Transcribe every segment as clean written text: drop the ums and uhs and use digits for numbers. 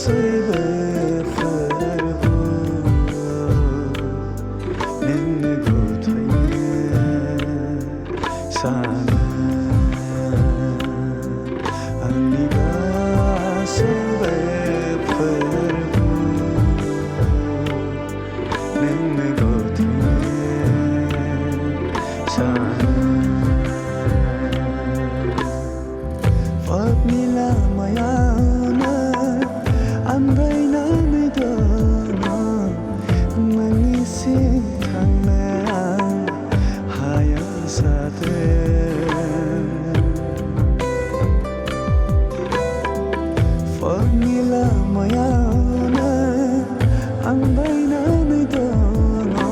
गासैबो फोरबो नोंनो गथायनो सानो आंनि गासैबो फोरबो नोंनो गथायनो सानो Fakni lamayana Ambainani dana Mengisi tangna Haya sate Fakni lamayana Ambainani dana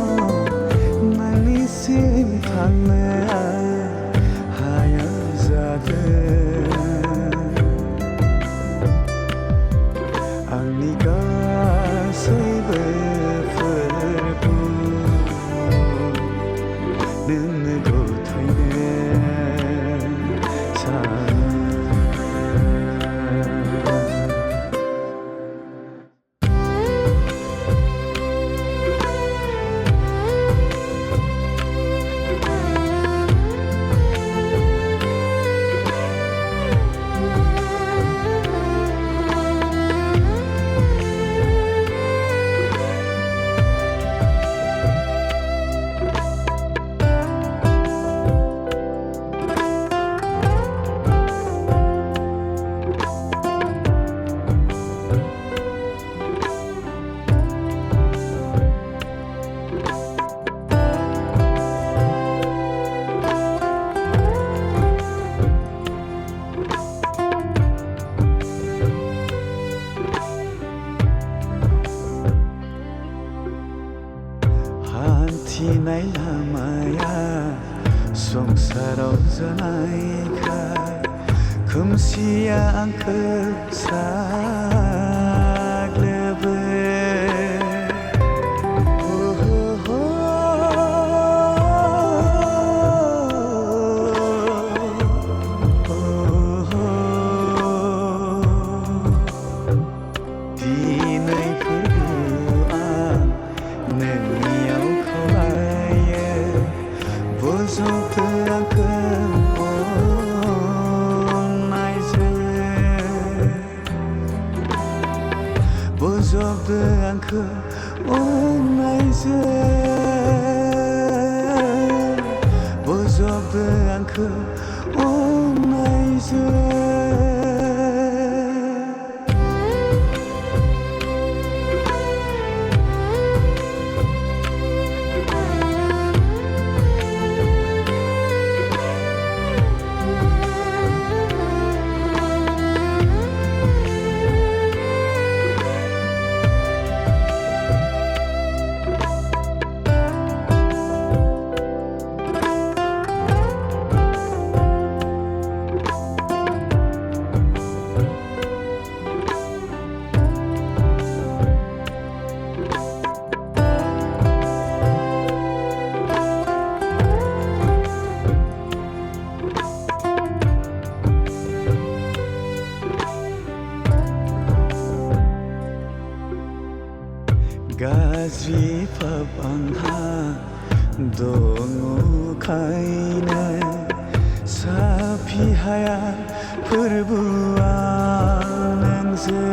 Mengisi tangna Haya sate आंनि गासैबो फोरबो नोंनो गथायनो सानो हान्थिनाय लामाया संसाराव जानायखाय खोमसिया आंखौ साग्लोबो दिनै फोरबोआ नोंनियाव Bozoktu आंखौ अननायजों Bozoktu आंखौ अननायजों Bozoktu आंखौ अननायजों गाज्रि पाप आंहा दङखायनो साफि हाया फोरबोआ नोंजों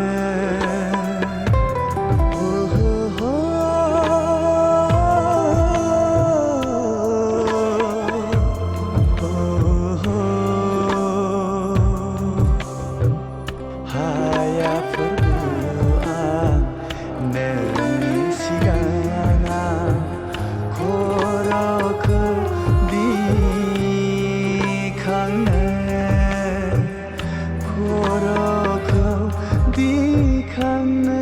हाया फोरबोआ नोंनि सिगाङा खर'खौ दिखांनो